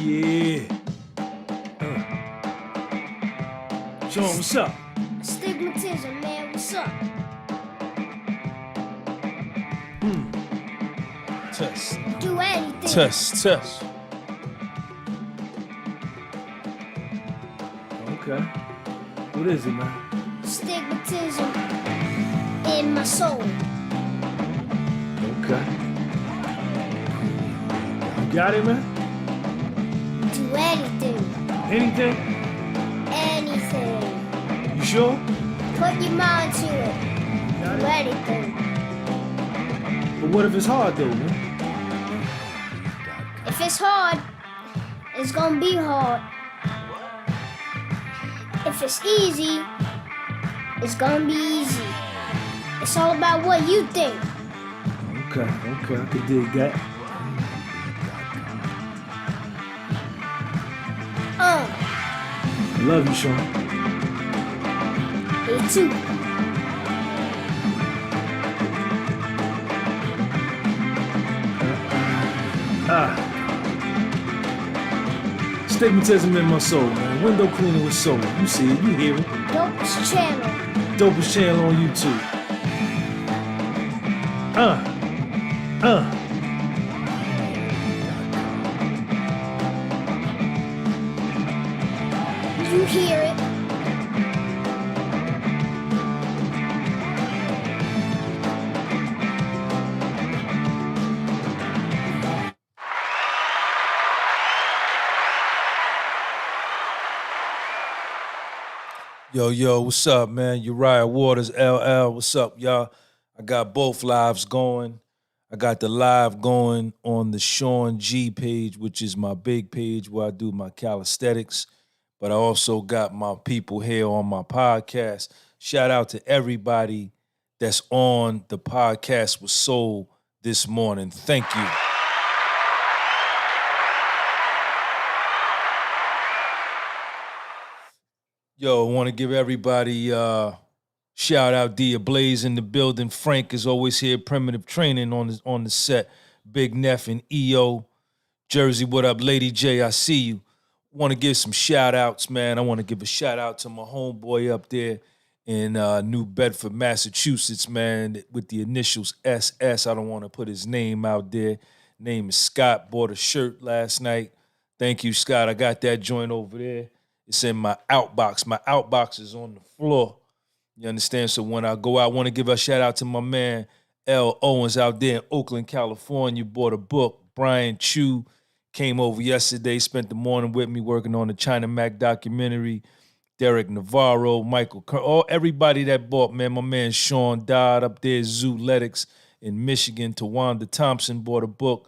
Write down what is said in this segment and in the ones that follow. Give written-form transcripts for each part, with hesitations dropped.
Yeah. Sean, what's up? Stigmatism, man, what's up? Test. Do anything. Test. Okay. What is it, man? Stigmatism in my soul. Okay. You got it, man? Do anything. Anything? Anything. You sure? Put your mind to it. Got Do it? anything. But what if it's hard, though, man? If it's hard, it's gonna be hard. If it's easy, it's gonna be easy. It's all about what you think. Okay, I can dig that. I love you, Sean. Me too. Stigmatism in my soul, man. Window cleaner with soul. You see it, you hear it. Dopest channel. Dopest channel on YouTube. You hear it. Yo, what's up, man? Uriah Waters, LL, what's up, y'all? I got both lives going. I got the live going on the Sean G page, which is my big page where I do my calisthenics. But I also got my people here on my podcast. Shout out to everybody that's on the podcast with Soul this morning. Thank you. Yo, I want to give everybody shout out. D Blaze in the building. Frank is always here. Primitive Training on the set. Big Neff and EO. Jersey, what up? Lady J, I see you. Want to give some shout outs, man. I want to give a shout out to my homeboy up there in New Bedford, Massachusetts, man, with the initials SS. I don't want to put his name out there. Name is Scott. Bought a shirt last night. Thank you, Scott. I got that joint over there. It's in my outbox. My outbox is on the floor. You understand? So when I go out, I want to give a shout out to my man, L. Owens out there in Oakland, California. Bought a book. Brian Chu came over yesterday, spent the morning with me working on the China Mac documentary. Derek Navarro, Michael Kerr, everybody that bought, man. My man Sean Dodd up there, Zooletics in Michigan. Tawanda Thompson bought a book.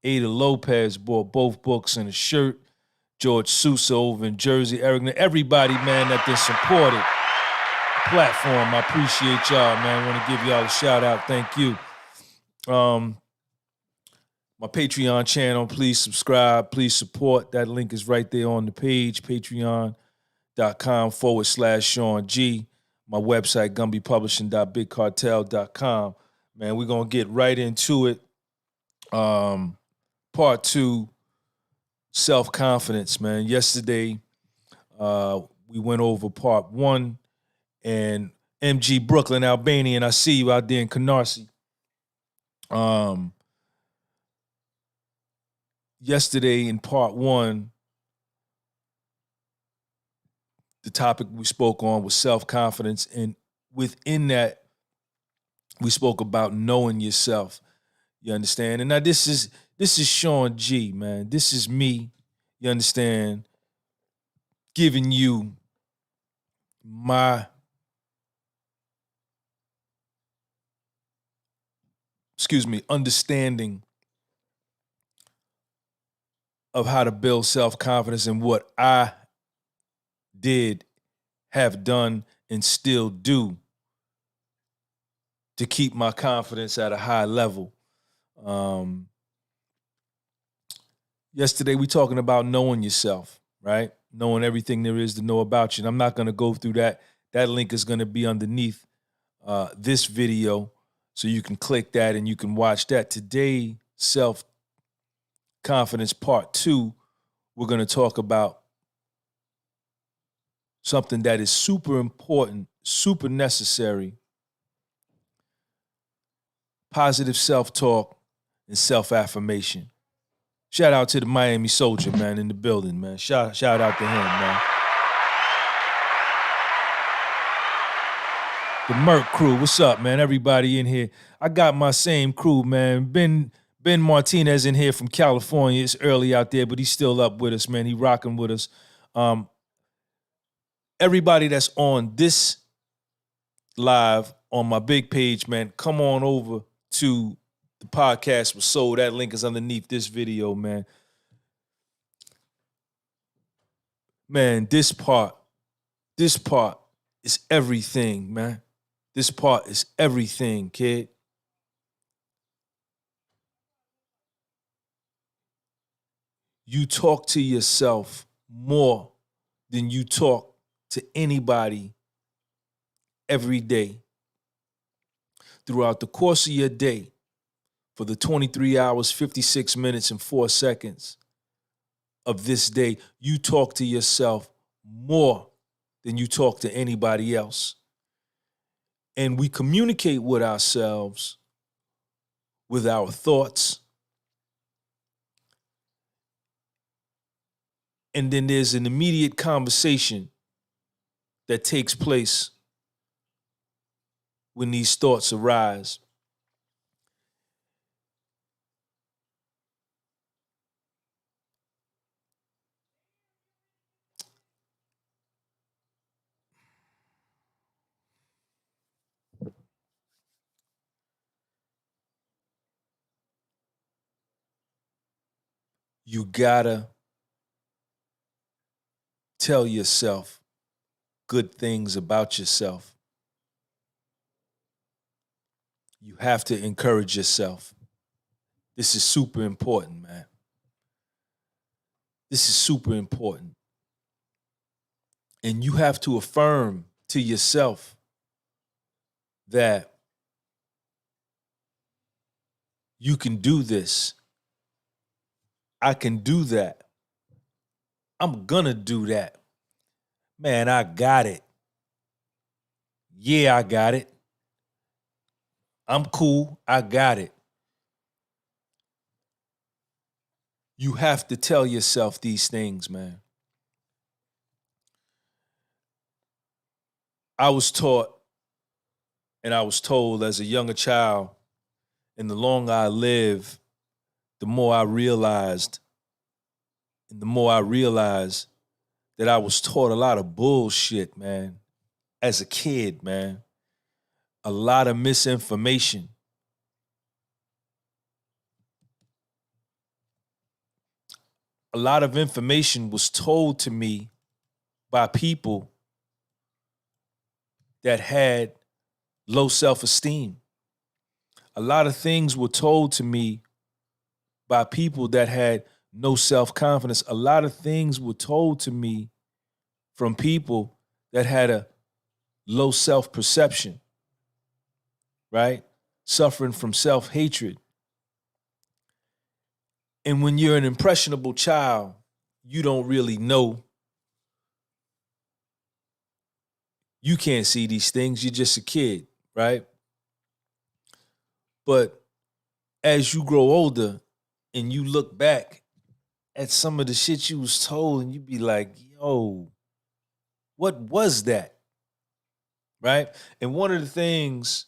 Ada Lopez bought both books and a shirt. George Sousa over in Jersey, Eric, everybody, man, that they supported the platform. I appreciate y'all, man. I want to give y'all a shout out. Thank you. My Patreon channel, please subscribe, please support. That link is right there on the page, patreon.com/Sean G. My website, gunbypublishing.bigcartel.com. Man, we're going to get right into it. Part 2. Self-confidence, man. Yesterday, we went over part 1, and MG Brooklyn, Albanian, I see you out there in Canarsie. Yesterday in part 1, the topic we spoke on was self-confidence, and within that, we spoke about knowing yourself. You understand? And now this is Sean G, man. This is me, you understand, giving you my understanding of how to build self-confidence and what I did, have done, and still do to keep my confidence at a high level. Yesterday, we talking about knowing yourself, right? Knowing everything there is to know about you. And I'm not going to go through that. That link is going to be underneath this video, so you can click that and you can watch that. Today, self-confidence part 2 we're going to talk about something that is super important, super necessary: positive self-talk and self-affirmation. Shout out to the Miami Soldier, man, in the building, man. Shout out to him, man. The Merc crew, what's up, man? Everybody in here. I got my same crew, man. Ben Martinez in here from California. It's early out there, but he's still up with us, man. He rocking with us. Everybody that's on this live on my big page, man, come on over to the podcast was sold. That link is underneath this video, man. Man, this part is everything, man. This part is everything, kid. You talk to yourself more than you talk to anybody every day. Throughout the course of your day, for the 23 hours, 56 minutes, and 4 seconds of this day, you talk to yourself more than you talk to anybody else. And we communicate with ourselves with our thoughts. And then there's an immediate conversation that takes place when these thoughts arise. You gotta tell yourself good things about yourself. You have to encourage yourself. This is super important, man. This is super important. And you have to affirm to yourself that you can do this. I can do that. I'm gonna do that. Man, I got it. Yeah, I got it. I'm cool. I got it. You have to tell yourself these things, man. I was taught and I was told as a younger child, and the longer I live, the more I realized, and the more I realized that I was taught a lot of bullshit, man, as a kid, man. A lot of misinformation. A lot of information was told to me by people that had low self-esteem. A lot of things were told to me by people that had no self-confidence. A lot of things were told to me from people that had a low self-perception, right? Suffering from self-hatred. And when you're an impressionable child, you don't really know. You can't see these things. You're just a kid, right? But as you grow older and you look back at some of the shit you was told and you be like, yo, what was that? Right? And one of the things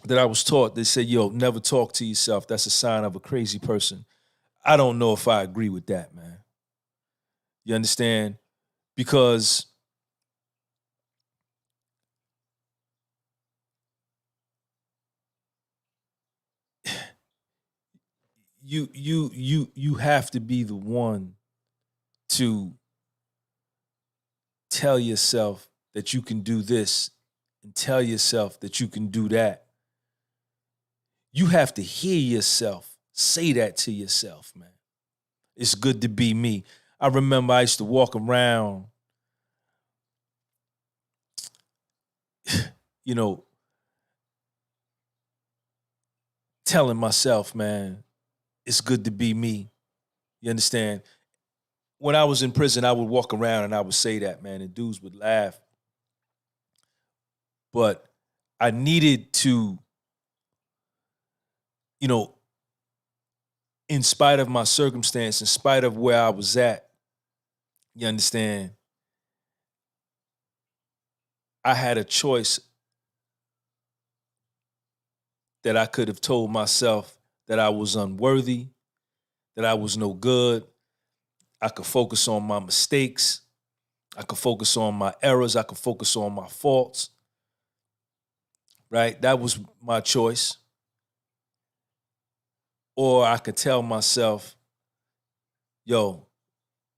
that I was taught, they said, yo, never talk to yourself. That's a sign of a crazy person. I don't know if I agree with that, man. You understand? Because you have to be the one to tell yourself that you can do this and tell yourself that you can do that. You have to hear yourself say that to yourself, man. It's good to be me. I remember I used to walk around, you know, telling myself, man, it's good to be me. You understand? when I was in prison, I would walk around and I would say that, man, and dudes would laugh. But I needed to, you know, in spite of my circumstance, in spite of where I was at, you understand, I had a choice that I could have told myself that I was unworthy, that I was no good. I could focus on my mistakes. I could focus on my errors. I could focus on my faults. Right? That was my choice. Or I could tell myself, yo,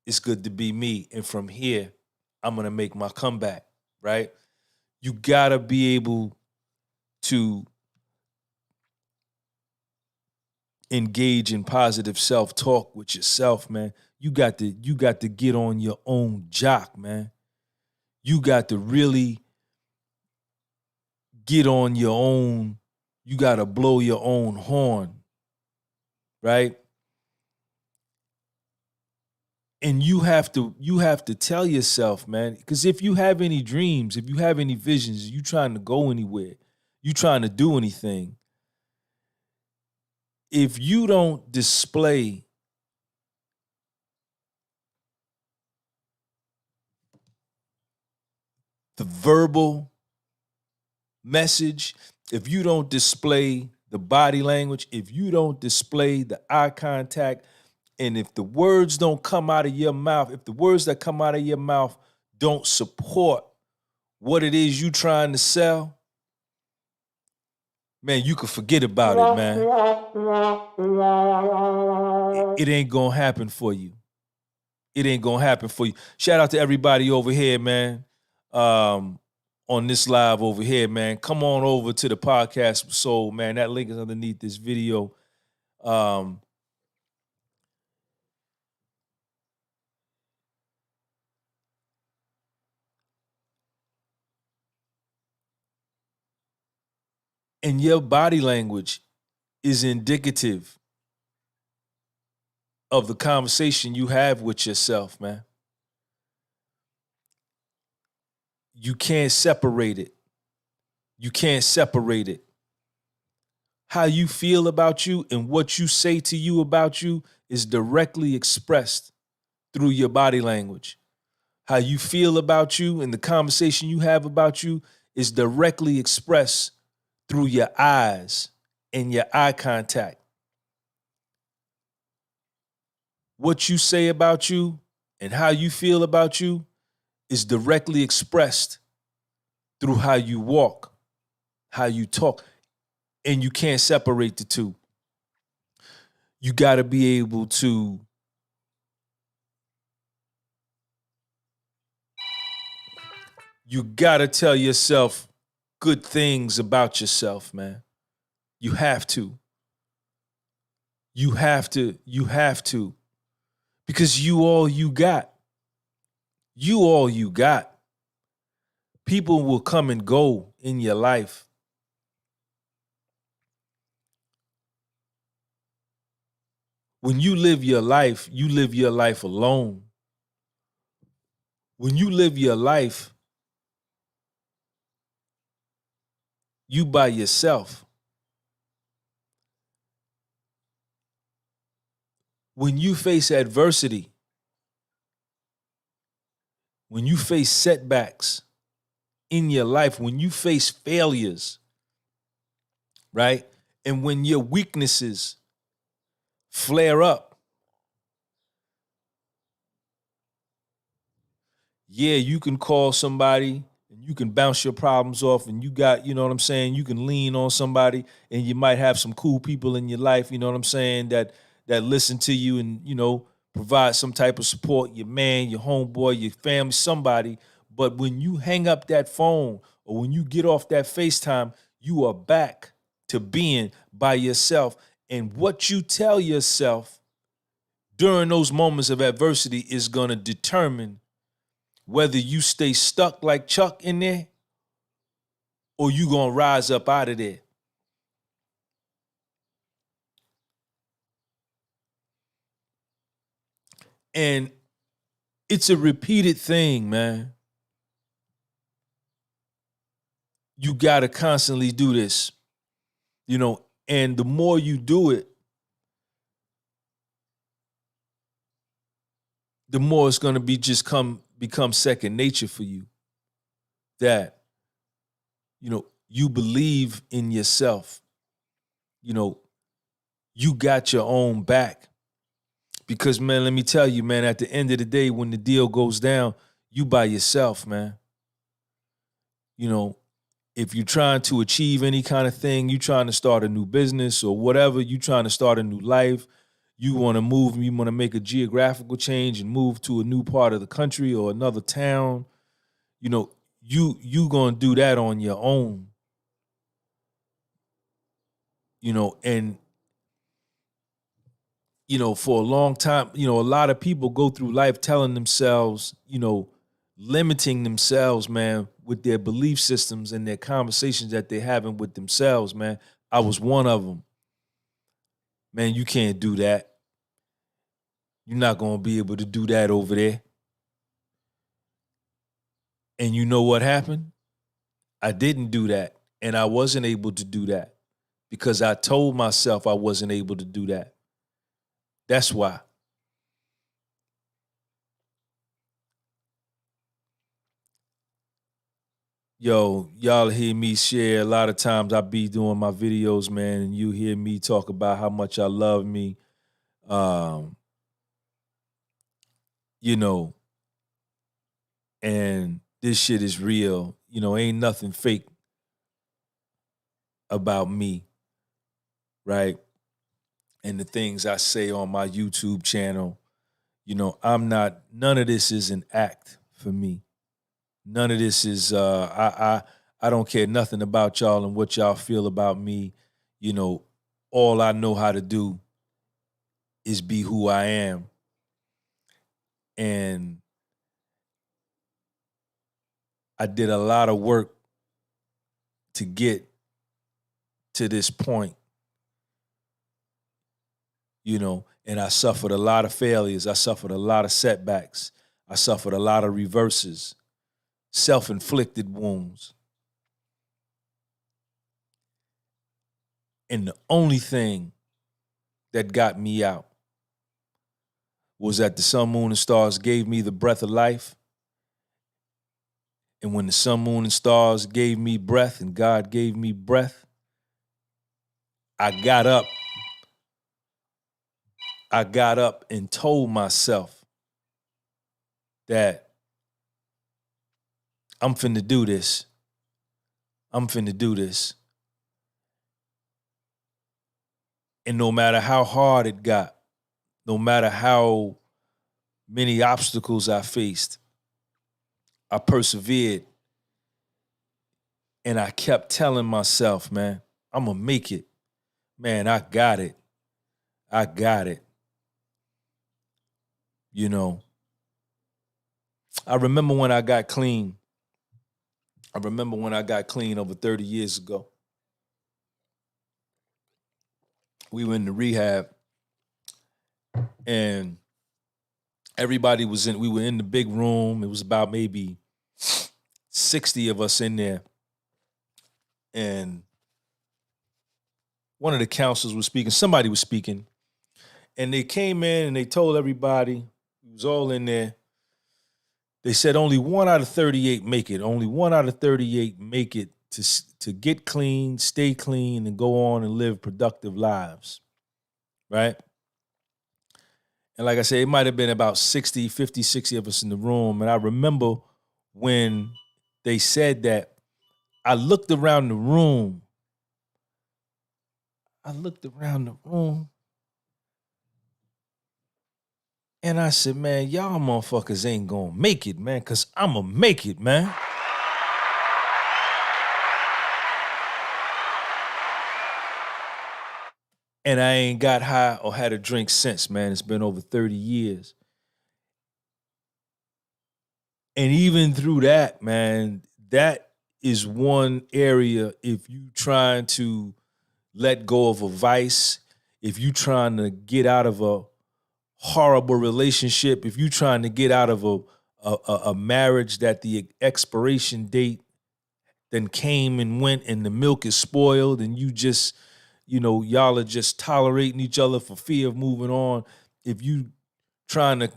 it's good to be me. And from here, I'm going to make my comeback. Right? You got to be able to engage in positive self-talk with yourself, man. You got to get on your own jock, man. You got to really get on your own. You got to blow your own horn, right? And you have to tell yourself, man, because if you have any dreams, if you have any visions, you trying to go anywhere, you trying to do anything, if you don't display the verbal message, if you don't display the body language, if you don't display the eye contact, and if the words don't come out of your mouth, if the words that come out of your mouth don't support what it is you trying to sell, man, you can forget about it, man. It ain't gonna happen for you. It ain't gonna happen for you. Shout out to everybody over here, man. On this live over here, man. Come on over to the podcast Soul, man. That link is underneath this video. And your body language is indicative of the conversation you have with yourself, man. You can't separate it. You can't separate it. How you feel about you and what you say to you about you is directly expressed through your body language. How you feel about you and the conversation you have about you is directly expressed through your eyes and your eye contact. What you say about you and how you feel about you is directly expressed through how you walk, how you talk, and you can't separate the two. You got to be able to tell yourself good things about yourself, man. You have to. You have to. Because you all you got. You all you got. People will come and go in your life. When you live your life alone. When you live your life, you by yourself. When you face adversity, when you face setbacks in your life, when you face failures, right? And when your weaknesses flare up, yeah, you can call somebody and you can bounce your problems off and you got, you know what I'm saying, you can lean on somebody and you might have some cool people in your life, you know what I'm saying, that listen to you and, you know, provide some type of support, your man, your homeboy, your family, somebody. But when you hang up that phone or when you get off that FaceTime, you are back to being by yourself. And what you tell yourself during those moments of adversity is going to determine whether you stay stuck like Chuck in there or you going to rise up out of there. And It's a repeated thing, man. You got to constantly do this, and the more you do it, the more it's going to become second nature for you. That, you believe in yourself. You got your own back. Because, man, let me tell you, man, at the end of the day, when the deal goes down, you by yourself, man. If you're trying to achieve any kind of thing, you trying to start a new business or whatever, you trying to start a new life, you want to move, you want to make a geographical change and move to a new part of the country or another town, you going to do that on your own. And for a long time, a lot of people go through life telling themselves, limiting themselves, man, with their belief systems and their conversations that they're having with themselves, man. I was one of them. Man, you can't do that. You're not going to be able to do that over there. And you know what happened? I didn't do that. And I wasn't able to do that because I told myself I wasn't able to do that. That's why. Yo, y'all hear me share. A lot of times I be doing my videos, man, and you hear me talk about how much I love me. And this shit is real. Ain't nothing fake about me, right? And the things I say on my YouTube channel, none of this is an act for me. None of this is, I don't care nothing about y'all and what y'all feel about me. All I know how to do is be who I am. And I did a lot of work to get to this point, and I suffered a lot of failures. I suffered a lot of setbacks. I suffered a lot of reverses, self-inflicted wounds. And the only thing that got me out was that the sun, moon, and stars gave me the breath of life. And when the sun, moon, and stars gave me breath and God gave me breath, I got up. I got up and told myself that I'm finna do this. I'm finna do this. And no matter how hard it got, no matter how many obstacles I faced, I persevered. And I kept telling myself, man, I'm gonna make it. Man, I got it. I got it. I remember when I got clean. I remember when I got clean over 30 years ago. We were in the rehab and everybody was we were in the big room. It was about maybe 60 of us in there. And one of the counselors was speaking, somebody was speaking, and they came in and they told everybody, it was all in there, they said only 1 out of 38 make it. Only 1 out of 38 make it to get clean, stay clean, and go on and live productive lives, right? And like I said, it might have been about 60 of us in the room. And I remember when they said that, I looked around the room. And I said, man, y'all motherfuckers ain't gonna make it, man, because I'm gonna make it, man. And I ain't got high or had a drink since, man. It's been over 30 years. And even through that, man, that is one area, if you trying to let go of a vice, if you trying to get out of a horrible relationship, if you trying to get out of a marriage that the expiration date then came and went and the milk is spoiled and you just, y'all are just tolerating each other for fear of moving on. If you trying to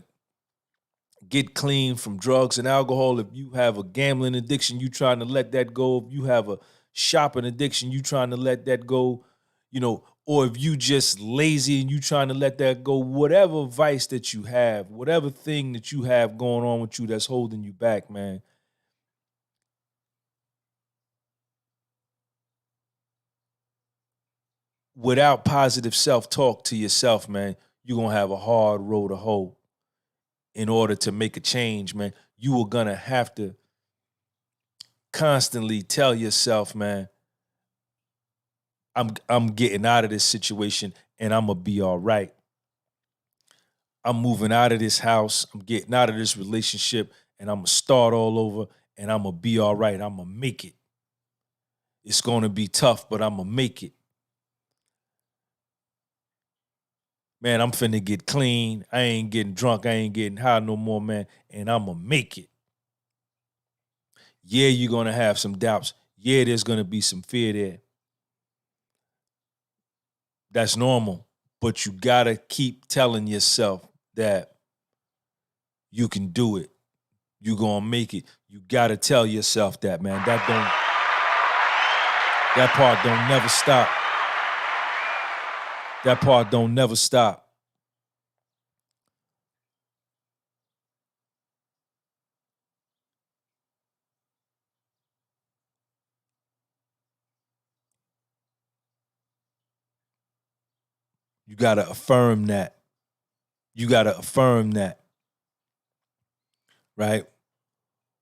get clean from drugs and alcohol, if you have a gambling addiction, you trying to let that go. If you have a shopping addiction, you trying to let that go, or if you just lazy and you trying to let that go, whatever vice that you have, whatever thing that you have going on with you that's holding you back, man, without positive self-talk to yourself, man, you're going to have a hard road to hoe in order to make a change, man. You are going to have to constantly tell yourself, man, I'm getting out of this situation and I'm going to be all right. I'm moving out of this house. I'm getting out of this relationship and I'm going to start all over and I'm going to be all right. I'm going to make it. It's going to be tough, but I'm going to make it. Man, I'm finna get clean. I ain't getting drunk. I ain't getting high no more, man. And I'm going to make it. Yeah, you're going to have some doubts. Yeah, there's going to be some fear there. That's normal. But you got to keep telling yourself that you can do it. You're going to make it. You got to tell yourself that, man. That part don't never stop. That part don't never stop. You got to affirm that. You got to affirm that. Right?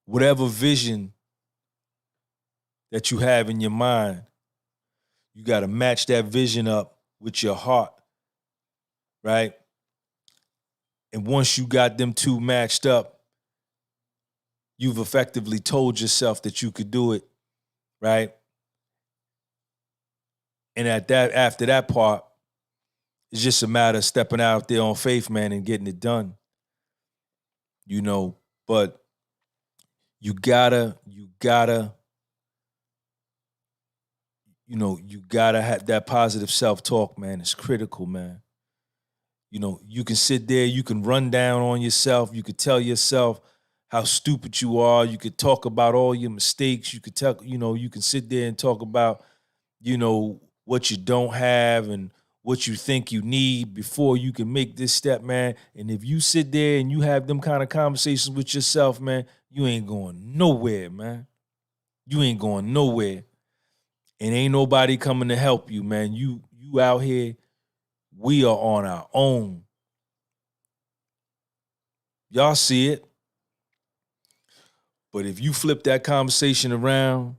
Whatever vision that you have in your mind, you got to match that vision up with your heart. Right? And once you got them two matched up, you've effectively told yourself that you could do it, right? And after that part, it's just a matter of stepping out there on faith, man, and getting it done. But you gotta have that positive self-talk, man. It's critical, man. You can sit there, you can run down on yourself, you could tell yourself how stupid you are, you could talk about all your mistakes, you could tell, you can sit there and talk about, what you don't have and what you think you need before you can make this step, man. And if you sit there and you have them kind of conversations with yourself, man, you ain't going nowhere, man. You ain't going nowhere. And ain't nobody coming to help you, man. You out here, we are on our own. Y'all see it. But if you flip that conversation around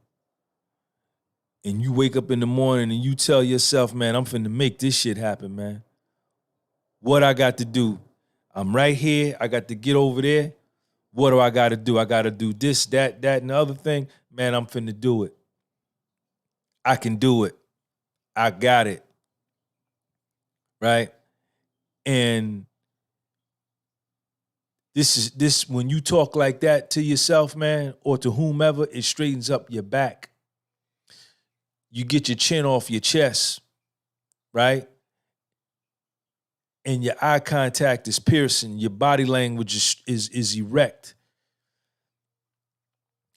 and you wake up in the morning and you tell yourself, man, I'm finna make this shit happen, man. What I got to do? I'm right here. I got to get over there. What do I got to do? I got to do this, that, and the other thing. Man, I'm finna do it. I can do it. I got it. Right? And this when you talk like that to yourself, man, or to whomever, it straightens up your back. You get your chin off your chest, right? And your eye contact is piercing. Your body language is erect.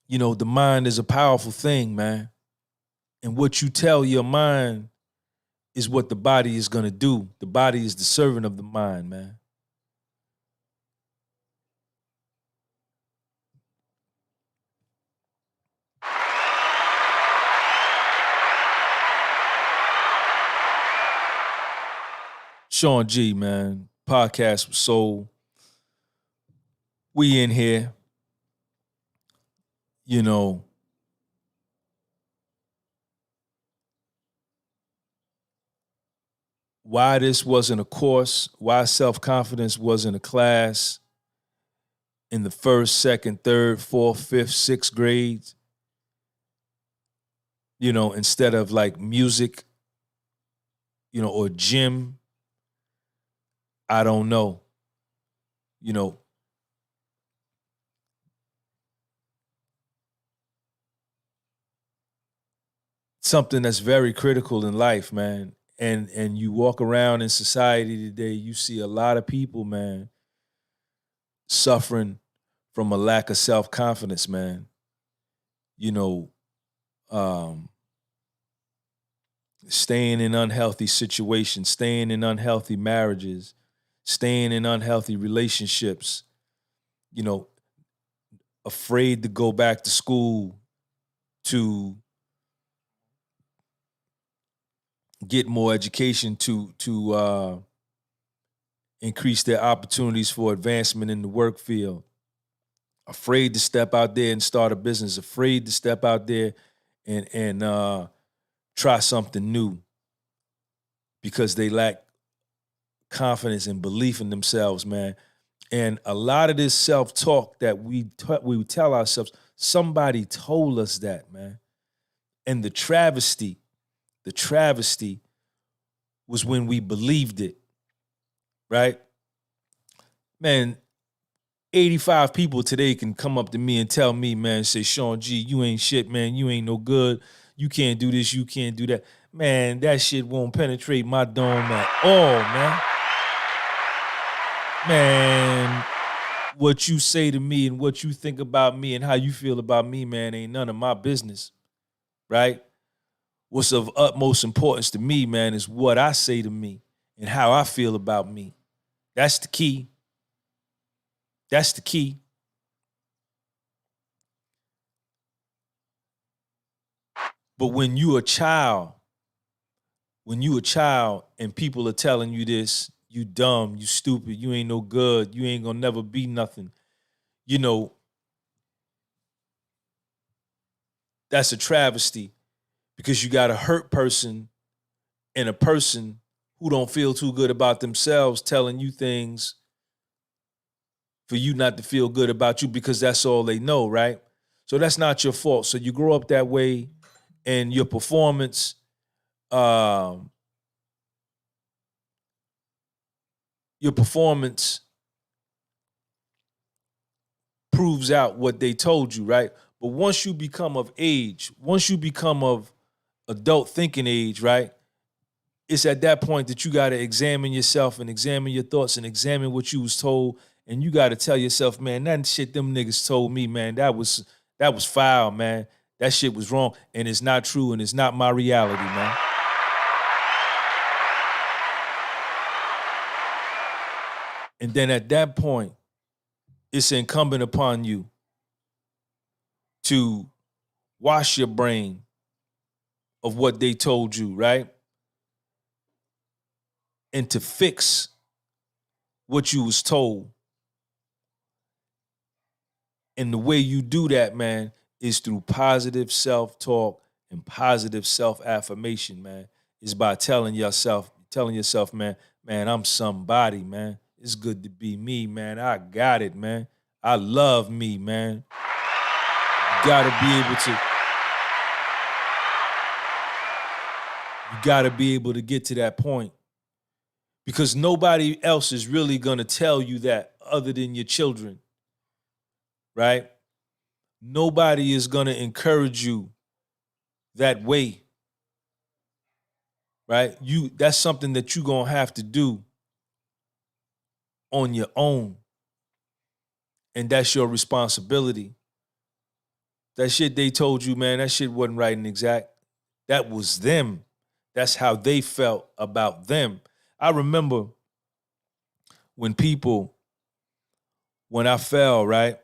The mind is a powerful thing, man. And what you tell your mind is what the body is going to do. The body is the servant of the mind, man. Sean G, man. Podcast with Soul. We in here. Why this wasn't a course, why self-confidence wasn't a class in the first, second, third, fourth, fifth, sixth grades, instead of like music, or gym, I don't know. you know, something that's very critical in life, man. And you walk around in society today, you see a lot of people, man, suffering from a lack of self-confidence, man. You know, um, staying in unhealthy situations, staying in unhealthy marriages, staying in unhealthy relationships, you know, afraid to go back to school to get more education to increase their opportunities for advancement in the work field, afraid to step out there and start a business, afraid to step out there and try something new because they lack confidence and belief in themselves, man. And a lot of this self-talk that we tell ourselves, somebody told us that, man. And the travesty was when we believed it, right? Man, 85 people today can come up to me and tell me, man, say, Sean G, you ain't shit, man. You ain't no good. You can't do this. You can't do that. Man, that shit won't penetrate my dome at all, man. Man, what you say to me and what you think about me and how you feel about me, man, ain't none of my business, right? What's of utmost importance to me, man, is what I say to me and how I feel about me. That's the key. That's the key. But when you a child and people are telling you this, you dumb, you stupid, you ain't no good, you ain't gonna never be nothing, you know, that's a travesty because you got a hurt person and a person who don't feel too good about themselves telling you things for you not to feel good about you because that's all they know, right? So that's not your fault. So you grow up that way and your performance your performance proves out what they told you, right? But once you become of age, once you become of adult thinking age, right? It's at that point that you got to examine yourself and examine your thoughts and examine what you was told. And you got to tell yourself, man, that shit them niggas told me, man, that was foul, man. That shit was wrong and it's not true and it's not my reality, man. And then at that point, it's incumbent upon you to wash your brain of what they told you, right? And to fix what you was told. And the way you do that, man, is through positive self-talk and positive self-affirmation, man. Is by telling yourself, man, I'm somebody, man. It's good to be me, man. I got it, man. I love me, man. You gotta be able to get to that point. Because nobody else is really gonna tell you that other than your children, right? Nobody is gonna encourage you that way, right? That's something that you're gonna have to do on your own. And that's your responsibility. That shit they told you, man, that shit wasn't right and exact. That was them. That's how they felt about them. I remember when I fell, right?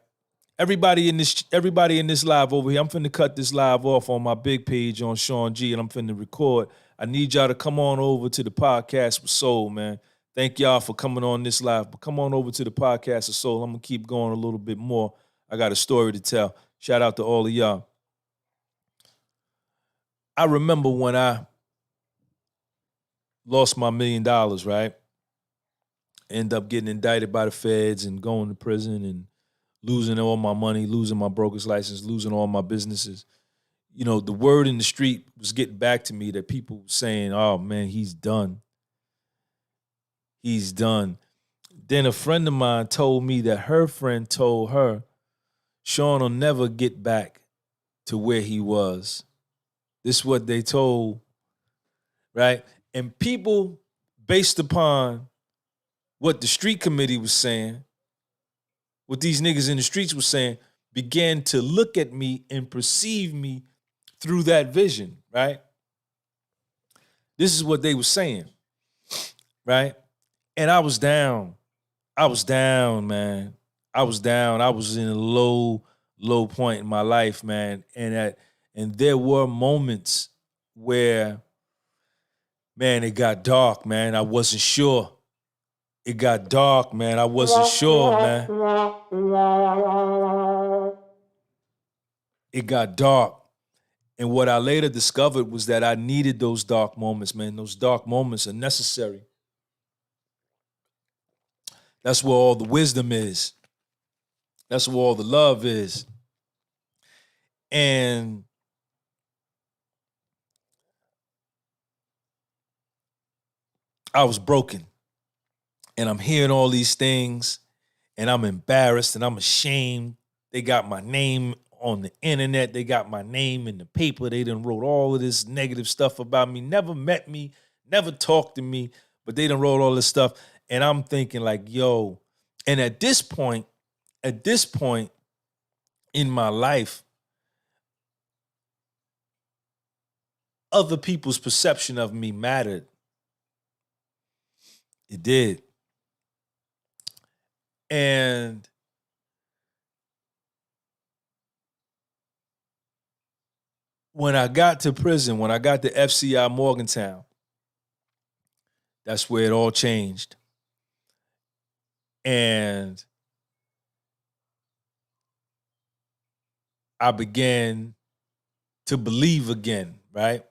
Everybody in this live over here, I'm finna cut this live off on my big page on Sean G and I'm finna record. I need y'all to come on over to the podcast with Soul, man. Thank y'all for coming on this live, but come on over to the podcast of Soul. I'm gonna keep going a little bit more. I got a story to tell. Shout out to all of y'all. I remember when I lost my $1 million, right? End up getting indicted by the feds and going to prison and losing all my money, losing my broker's license, losing all my businesses. You know, the word in the street was getting back to me that people were saying, oh man, he's done. He's done. Then a friend of mine told me that her friend told her, Sean will never get back to where he was. This is what they told, right? And people, based upon what the street committee was saying, what these niggas in the streets were saying, began to look at me and perceive me through that vision, right? This is what they were saying, right? And I was down. I was down, man. I was down. I was in a low point in my life, man. And there were moments where, man, it got dark, man. I wasn't sure. It got dark, man. I wasn't sure, man. It got dark. And what I later discovered was that I needed those dark moments, man. Those dark moments are necessary. That's where all the wisdom is. That's where all the love is. And I was broken. And I'm hearing all these things, and I'm embarrassed and I'm ashamed. They got my name on the internet. They got my name in the paper. They done wrote all of this negative stuff about me. Never met me, never talked to me, but they done wrote all this stuff. And I'm thinking like, yo, and at this point in my life, other people's perception of me mattered. It did. And when I got to prison, when I got to FCI Morgantown, that's where it all changed. And I began to believe again, right?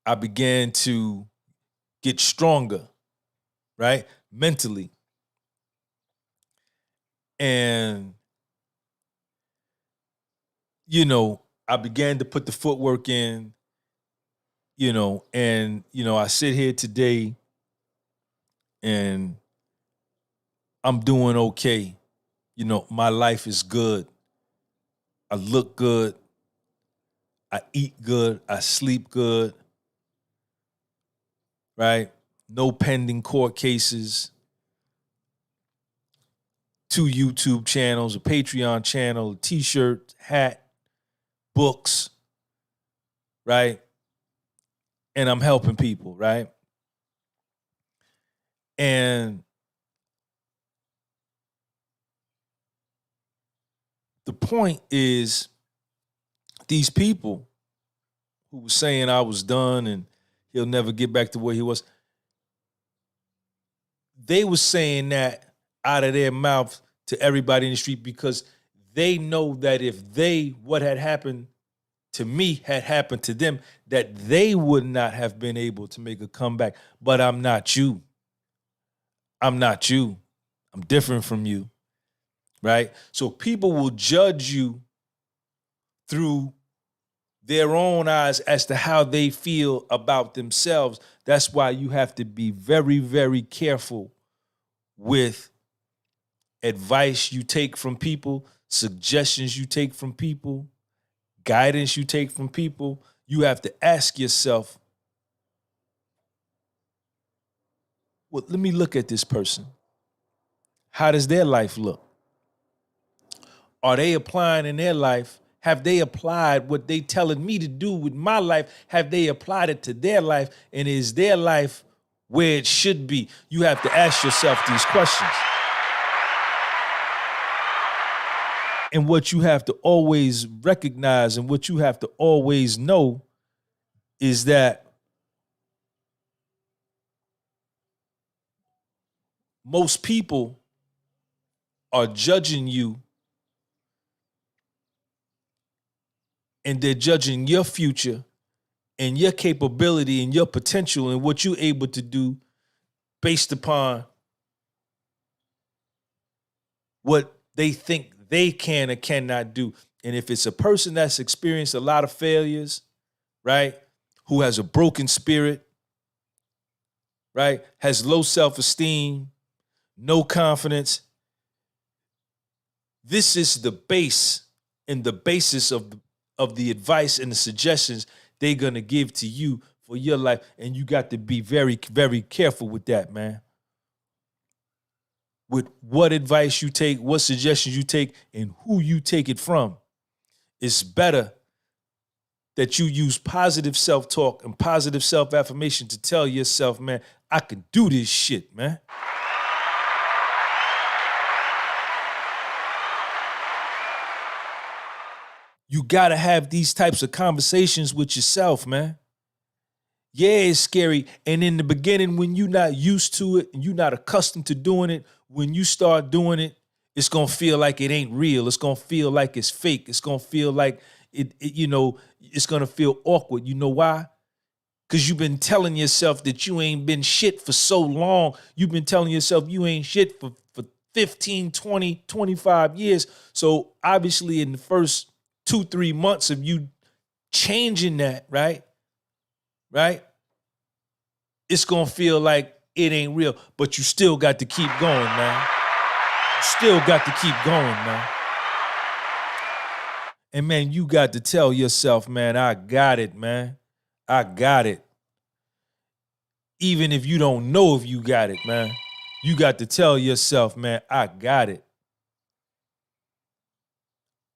I began to get stronger, right? Mentally. And, you know, I began to put the footwork in, you know, and, you know, I sit here today and I'm doing okay. You know, my life is good. I look good. I eat good. I sleep good. Right? No pending court cases. 2 YouTube channels, a Patreon channel, a t-shirt, hat, books, right? And I'm helping people, right? And the point is, these people who were saying I was done and he'll never get back to where he was, they were saying that out of their mouth to everybody in the street because they know that if what had happened to me had happened to them, that they would not have been able to make a comeback. But I'm not you. I'm not you. I'm different from you, right? So people will judge you through their own eyes as to how they feel about themselves. That's why you have to be very, very careful with advice you take from people, suggestions you take from people, guidance you take from people. You have to ask yourself, well, let me look at this person. How does their life look? Are they applying in their life? Have they applied what they telling me to do with my life? Have they applied it to their life? And is their life where it should be? You have to ask yourself these questions. And what you have to always recognize and what you have to always know is that most people are judging you and they're judging your future and your capability and your potential and what you're able to do based upon what they think they can or cannot do. And if it's a person that's experienced a lot of failures, right, who has a broken spirit, right, has low self-esteem, no confidence. This is the base and the basis of the advice and the suggestions they're going to give to you for your life. And you got to be very, very careful with that, man. With what advice you take, what suggestions you take, and who you take it from. It's better that you use positive self-talk and positive self-affirmation to tell yourself, man, I can do this shit, man. You gotta have these types of conversations with yourself, man. Yeah, it's scary. And in the beginning, when you're not used to it and you're not accustomed to doing it, when you start doing it, it's gonna feel like it ain't real. It's gonna feel like it's fake. It's gonna feel like it's gonna feel awkward. You know why? Because you've been telling yourself that you ain't been shit for so long. You've been telling yourself you ain't shit for 15, 20, 25 years. So obviously in the first 2-3 months of you changing that, right? It's gonna feel like it ain't real, but you still got to keep going, man. You still got to keep going, man. And man, you got to tell yourself, man, I got it, man. I got it. Even if you don't know if you got it, man, you got to tell yourself, man, I got it.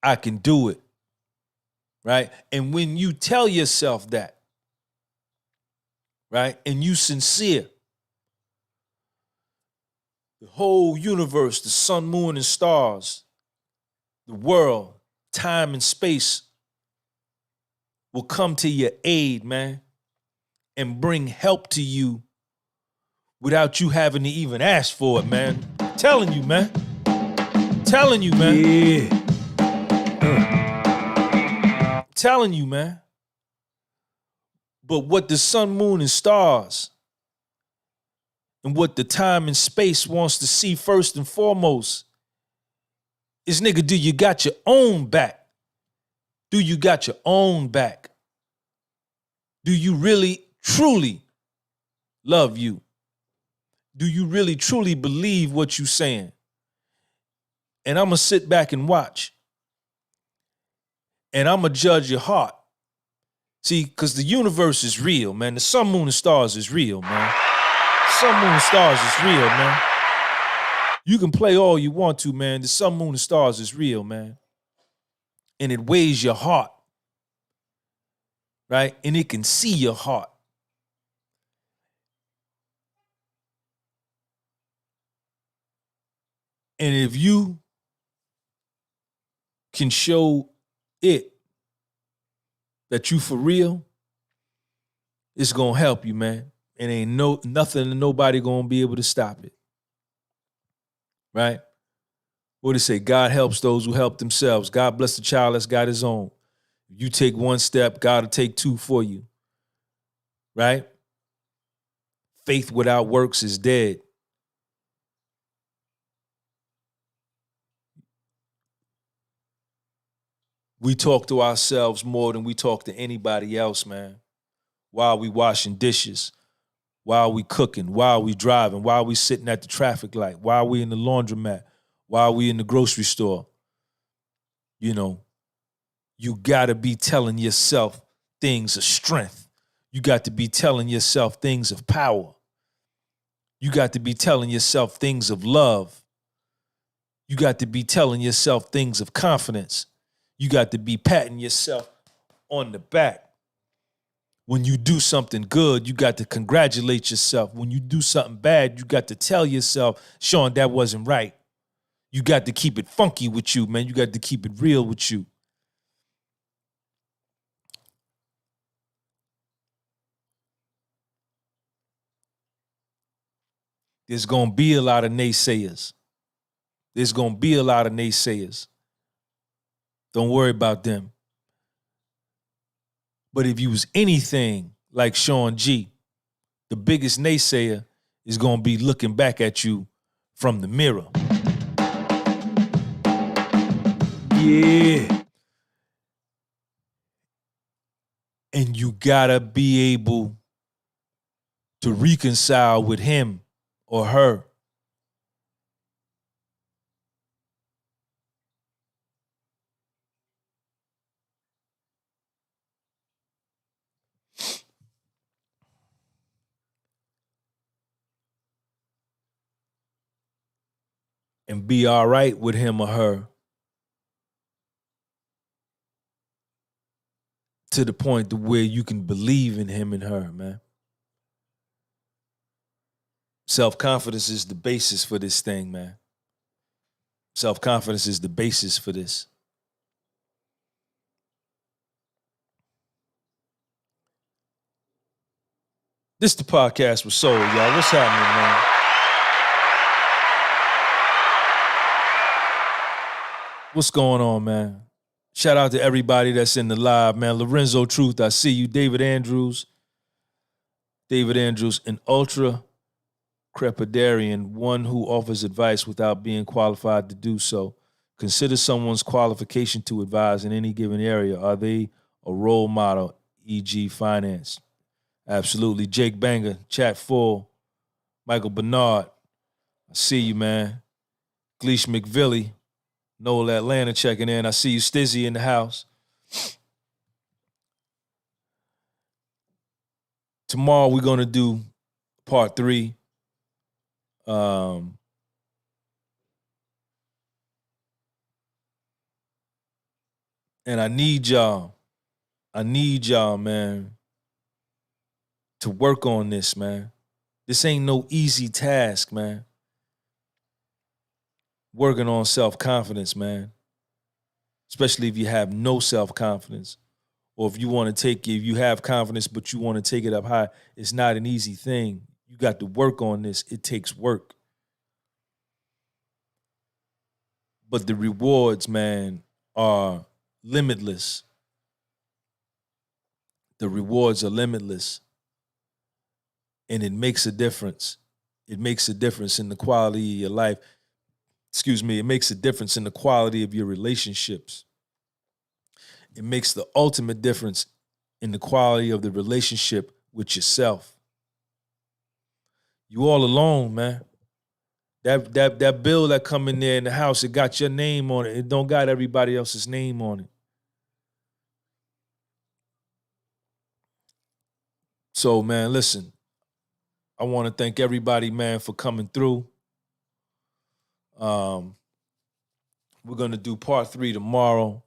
I can do it. Right? And when you tell yourself that, right, and you sincere, the whole universe, the sun, moon, and stars, the world, time and space will come to your aid, man, and bring help to you without you having to even ask for it, man. I'm telling you, man. I'm telling you, man. Yeah. I'm telling you, man. But what the sun, moon, and stars and what the time and space wants to see first and foremost is, nigga, do you got your own back? Do you got your own back? Do you really, truly love you? Do you really, truly believe what you're saying? And I'm going to sit back and watch. And I'm going to judge your heart. See, because the universe is real, man. The sun, moon, and stars is real, man. Sun, moon, and stars is real, man. You can play all you want to, man. The sun, moon, and stars is real, man. And it weighs your heart, right? And it can see your heart. And if you can show it that you for real, it's gonna help you, man. And ain't nothing and nobody gonna be able to stop it. Right? What do they say? God helps those who help themselves. God bless the child that's got his own. You take one step, God will take two for you. Right? Faith without works is dead. We talk to ourselves more than we talk to anybody else, man. While we washing dishes, while we cooking, while we driving, while we sitting at the traffic light, while we in the laundromat, while we in the grocery store. You know, you gotta be telling yourself things of strength. You got to be telling yourself things of power. You got to be telling yourself things of love. You got to be telling yourself things of confidence. You got to be patting yourself on the back. When you do something good, you got to congratulate yourself. When you do something bad, you got to tell yourself, Sean, that wasn't right. You got to keep it funky with you, man. You got to keep it real with you. There's going to be a lot of naysayers. There's going to be a lot of naysayers. Don't worry about them. But if you was anything like Sean G, the biggest naysayer is going to be looking back at you from the mirror. Yeah. And you gotta be able to reconcile with him or her and be all right with him or her to the point to where you can believe in him and her, man. Self-confidence is the basis for this thing, man. Self-confidence is the basis for this. This the podcast with Soul, y'all. What's happening, man? What's going on, man? Shout out to everybody that's in the live, man. Lorenzo Truth, I see you. David Andrews, an ultra crepidarian, one who offers advice without being qualified to do so. Consider someone's qualification to advise in any given area. Are they a role model, e.g. finance? Absolutely. Jake Banger, chat full. Michael Bernard, I see you, man. Gleesh McVilly, Noel Atlanta checking in. I see you, Stizzy, in the house. Tomorrow we're going to do part 3. And I need y'all, man, to work on this, man. This ain't no easy task, man. Working on self-confidence, man. Especially if you have no self-confidence. Or if you want to if you have confidence, but you want to take it up high, it's not an easy thing. You got to work on this. It takes work. But the rewards, man, are limitless. The rewards are limitless. And it makes a difference. It makes a difference in the quality of your life. It makes a difference in the quality of your relationships. It makes the ultimate difference in the quality of the relationship with yourself. You all alone, man. That bill that come in there in the house, it got your name on it. It don't got everybody else's name on it. So, man, listen. I want to thank everybody, man, for coming through. We're going to do part 3 tomorrow.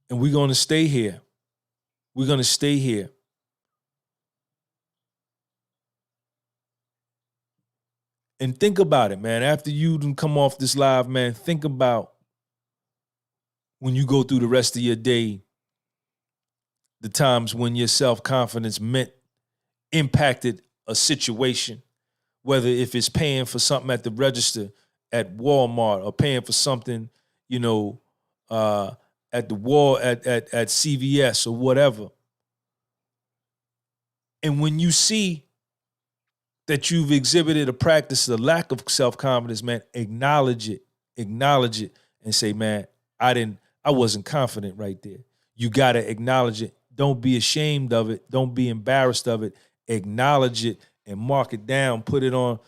And we're going to stay here. We're going to stay here. And think about it, man. After you done come off this live, man, think about when you go through the rest of your day, the times when your self-confidence impacted a situation, whether if it's paying for something at the register at Walmart or paying for something, at the wall at CVS or whatever. And when you see that you've exhibited a practice, a lack of self-confidence, man, acknowledge it, and say, man, I wasn't confident right there. You got to acknowledge it. Don't be ashamed of it. Don't be embarrassed of it. Acknowledge it and mark it down. Put it on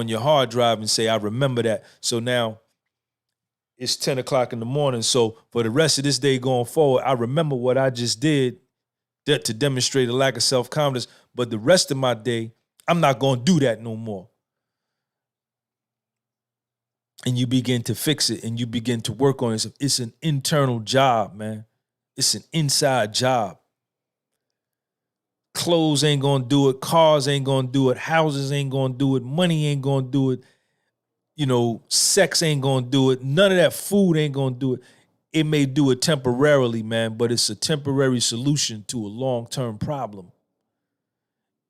your hard drive and say, I remember that. So now it's 10 o'clock in the morning. So for the rest of this day going forward, I remember what I just did to demonstrate a lack of self-confidence. But the rest of my day, I'm not going to do that no more. And you begin to fix it and you begin to work on it. It's an internal job, man. It's an inside job. Clothes ain't going to do it. Cars ain't going to do it. Houses ain't going to do it. Money ain't going to do it. Sex ain't going to do it. None of that food ain't going to do it. It may do it temporarily, man, but it's a temporary solution to a long-term problem.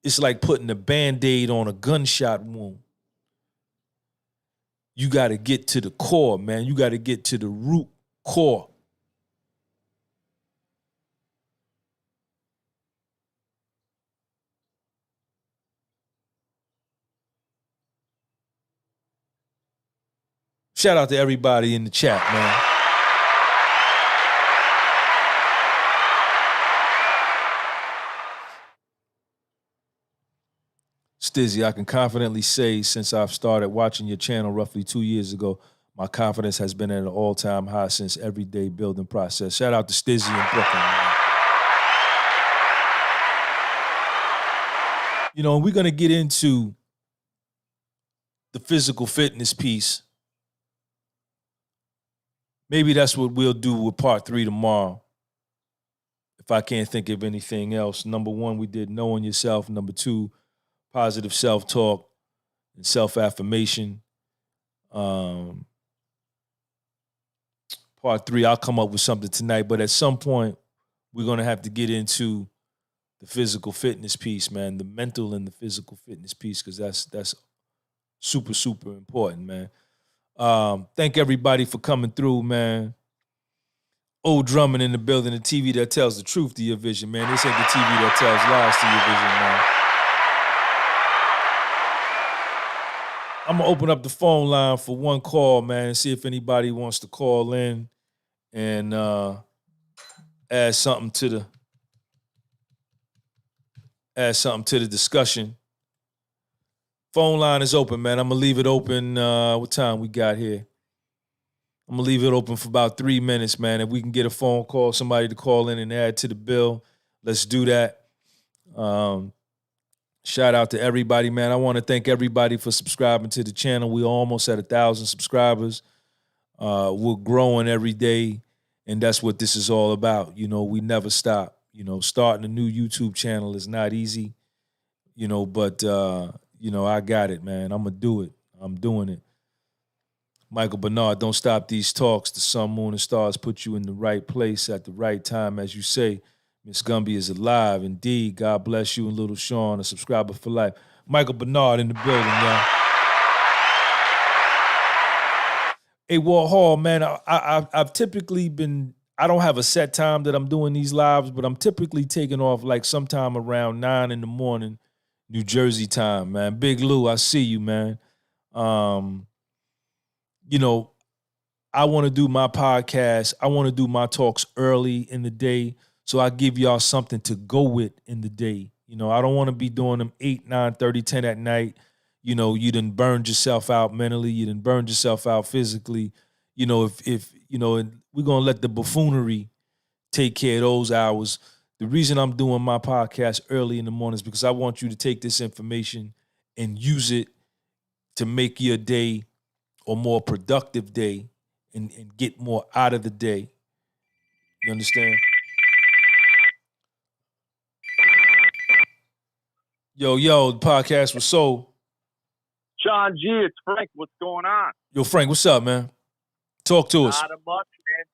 It's like putting a Band-Aid on a gunshot wound. You got to get to the core, man. You got to get to the root core. Shout out to everybody in the chat, man. Stizzy, I can confidently say since I've started watching your channel roughly 2 years ago, my confidence has been at an all-time high since everyday building process. Shout out to Stizzy in Brooklyn, man. We're going to get into the physical fitness piece. Maybe that's what we'll do with part 3 tomorrow. If I can't think of anything else. Number 1, we did knowing yourself. Number 2, positive self-talk and self-affirmation. Part 3, I'll come up with something tonight, but at some point, we're going to have to get into the physical fitness piece, man, the mental and the physical fitness piece, because that's super, super important, man. Thank everybody for coming through, man. Old Drummond in the building, the TV that tells the truth to your vision, man. This ain't the TV that tells lies to your vision, man. I'm going to open up the phone line for one call, man, and see if anybody wants to call in and add something to the discussion. Phone line is open, man. I'm going to leave it open. What time we got here? I'm going to leave it open for about 3 minutes, man. If we can get a phone call, somebody to call in and add to the bill, let's do that. Shout out to everybody, man. I want to thank everybody for subscribing to the channel. We're almost at 1,000 subscribers. We're growing every day, and that's what this is all about. You know, we never stop. You know, starting a new YouTube channel is not easy, you know, but, you know, I got it, man. I'm going to do it. I'm doing it. Michael Bernard, don't stop these talks. The sun, moon, and stars put you in the right place at the right time, as you say. Miss Gunby is alive. Indeed, God bless you and Little Sean, a subscriber for life. Michael Bernard in the building, y'all. Hey, Walt Hall, man, I've typically been, I don't have a set time that I'm doing these lives, but I'm typically taking off like sometime around 9 in the morning, New Jersey time, man. Big Lou, I see you, man. You know, I want to do my podcast. I want to do my talks early in the day, so I give y'all something to go with in the day. You know, I don't want to be doing them 8, 9, 30, 10 at night. You know, you done burned yourself out mentally. You done burned yourself out physically. You know, if you know, and we're going to let the buffoonery take care of those hours. The reason I'm doing my podcast early in the morning is because I want you to take this information and use it to make your day a more productive day and get more out of the day. You understand? Yo, the podcast was so. Sean G, it's Frank. What's going on? Yo, Frank, what's up, man? Talk to us. Not much, man.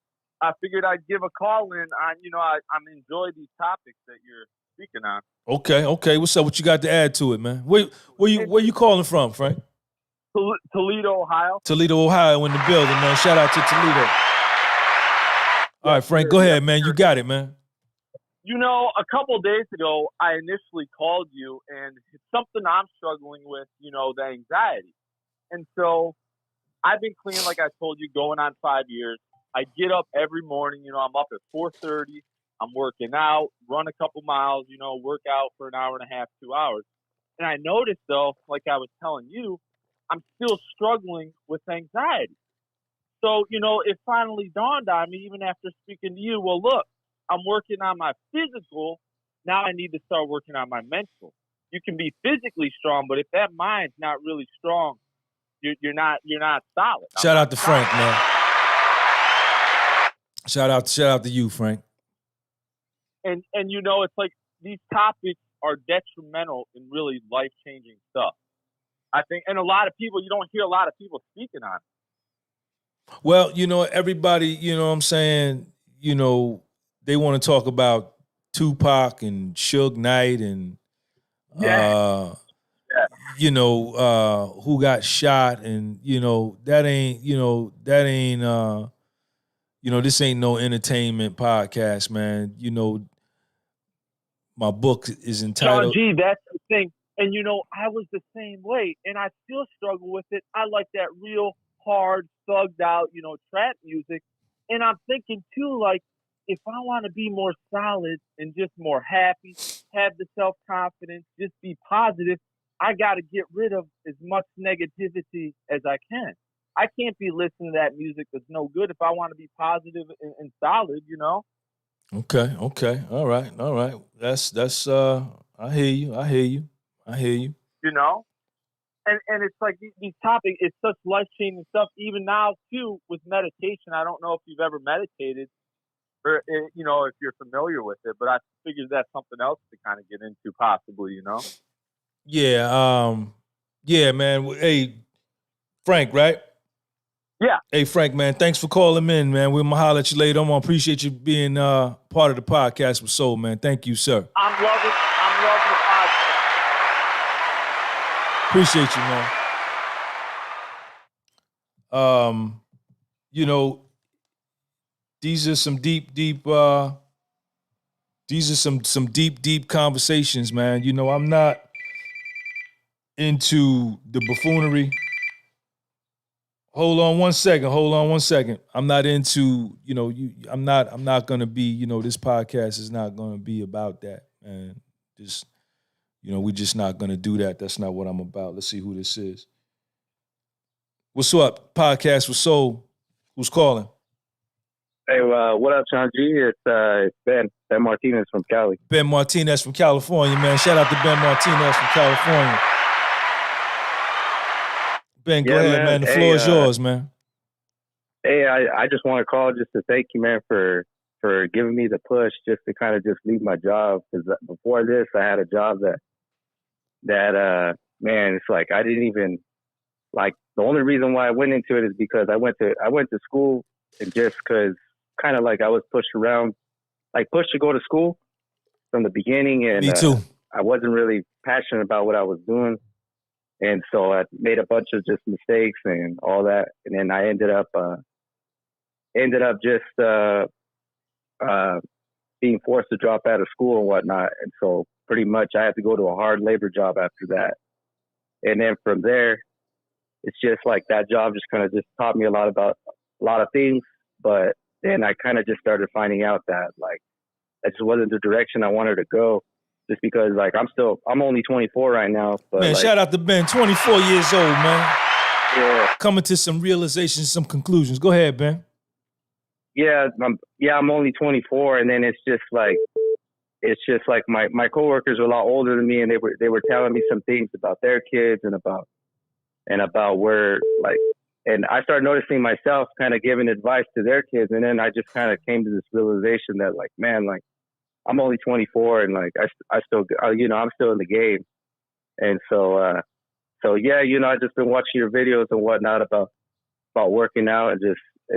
I figured I'd give a call in on, you know, I'm enjoy these topics that you're speaking on. Okay. What's up? What you got to add to it, man? Where you calling from, Frank? Toledo, Ohio. Toledo, Ohio, in the building, man. Shout out to Toledo. All right, Frank, go ahead, man. You got it, man. You know, a couple of days ago, I initially called you, and it's something I'm struggling with, you know, the anxiety. And so I've been clean, like I told you, going on 5 years. I get up every morning, you know, I'm up at 4:30. I'm working out, run a couple miles, you know, work out for an hour and a half, 2 hours. And I noticed, though, like I was telling you, I'm still struggling with anxiety. So, you know, it finally dawned on me, even after speaking to you, well, look, I'm working on my physical. Now I need to start working on my mental. You can be physically strong, but if that mind's not really strong, you're not solid. Shout out to Frank, man. Shout out to you, Frank. And you know, it's like these topics are detrimental in really life-changing stuff. I think, and a lot of people, you don't hear a lot of people speaking on it. Well, you know, everybody, you know what I'm saying, you know, they want to talk about Tupac and Suge Knight and, you know, who got shot. And, you know, this ain't no entertainment podcast, man. You know, my book is entitled. John G, that's the thing. And, you know, I was the same way, and I still struggle with it. I like that real hard, thugged out, you know, trap music. And I'm thinking, too, like, if I want to be more solid and just more happy, have the self-confidence, just be positive, I got to get rid of as much negativity as I can. I can't be listening to that music that's no good if I want to be positive and solid, you know? Okay. All right. That's I hear you. You know? and it's like these topics, it's such life-changing stuff. Even now, too, with meditation, I don't know if you've ever meditated or, if you're familiar with it, but I figured that's something else to kind of get into possibly, Yeah, man. Hey, Frank, right? Yeah. Hey, Frank, man, thanks for calling in, man. We'll holler at you later. I appreciate you being part of the podcast with Soul, man. Thank you, sir. I'm loving the podcast. Appreciate you, man. These are some deep conversations, man. I'm not into the buffoonery. Hold on one second. I'm not into, I'm not gonna be, this podcast is not gonna be about that, man. Just, we're just not gonna do that. That's not what I'm about. Let's see who this is. What's up? Podcast with Soul. Who's calling? Hey, what up, Sean G? It's Ben Martinez from Cali. Ben Martinez from California, man. Shout out to Ben Martinez from California. Ben, go ahead, man. The floor is yours, man. Hey, I just want to call just to thank you, man, for giving me the push just to kind of just leave my job. Because before this, I had a job that man, it's like I didn't even like. The only reason why I went into it is because I went to school and just because kind of like I was pushed around, like pushed to go to school from the beginning, and me too. I wasn't really passionate about what I was doing. And so I made a bunch of just mistakes and all that. And then I ended up just being forced to drop out of school and whatnot. And so pretty much I had to go to a hard labor job after that. And then from there, it's just like that job just kind of just taught me a lot about a lot of things. But then I kind of just started finding out that like that just wasn't the direction I wanted to go. Just because, like, I'm only 24 right now. But man, like, shout out to Ben, 24 years old, man. Yeah. Coming to some realizations, some conclusions. Go ahead, Ben. Yeah, I'm only 24, and then it's just like my coworkers are a lot older than me, and they were telling me some things about their kids and about where like, and I started noticing myself kind of giving advice to their kids, and then I just kind of came to this realization that like, man, like, I'm only 24 and like I still I'm still in the game, and so yeah, I've just been watching your videos and whatnot about working out and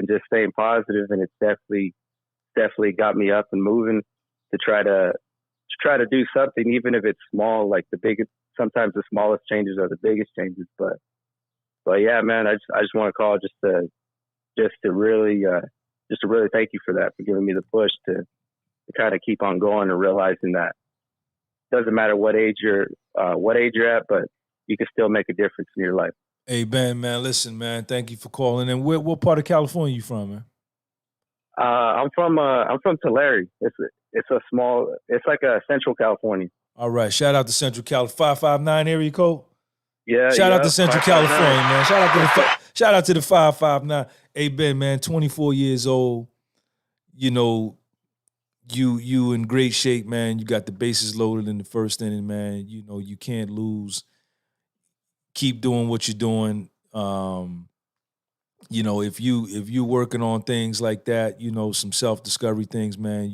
just staying positive, and it's definitely got me up and moving to try to do something, even if it's small. Like sometimes the smallest changes are the biggest changes, but yeah, man, I just want to call just to really thank you for that, for giving me the push to kind of keep on going and realizing that it doesn't matter what age you're at, but you can still make a difference in your life. Hey, Ben, man, listen, man, thank you for calling. And what part of California you from, man? I'm from Tulare. It's like a Central California. All right, shout out to Central California. 559 area code. Yeah. Shout out to Central California, man. Shout out to the 559. Hey, Ben, man, 24 years old. You in great shape, man. You got the bases loaded in the first inning, man. You can't lose. Keep doing what you're doing. If you working on things like that, some self-discovery things, man,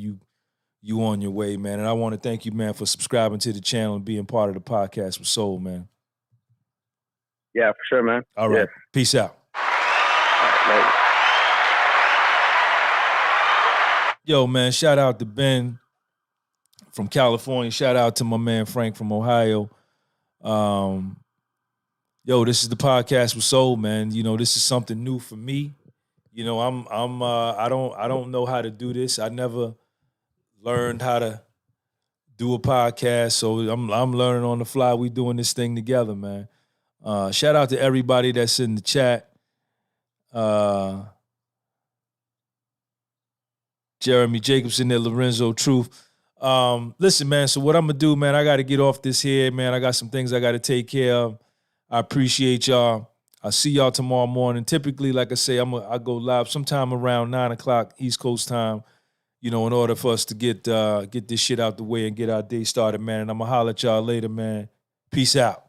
you on your way, man. And I want to thank you, man, for subscribing to the channel and being part of the podcast with Soul, man. Yeah, for sure, man. All right. Yeah. Peace out. All right, Yo, man, shout out to Ben from California. Shout out to my man Frank from Ohio. This is the podcast with Soul, man. This is something new for me. I don't know how to do this. I never learned how to do a podcast, so I'm learning on the fly. We doing this thing together, man. Shout out to everybody that's in the chat. Jeremy Jacobson there, Lorenzo Truth. Listen, man, so what I'm going to do, man, I got to get off this here, man. I got some things I got to take care of. I appreciate y'all. I'll see y'all tomorrow morning. Typically, like I say, I go live sometime around 9 o'clock East Coast time, in order for us to get this shit out the way and get our day started, man. And I'm going to holler at y'all later, man. Peace out.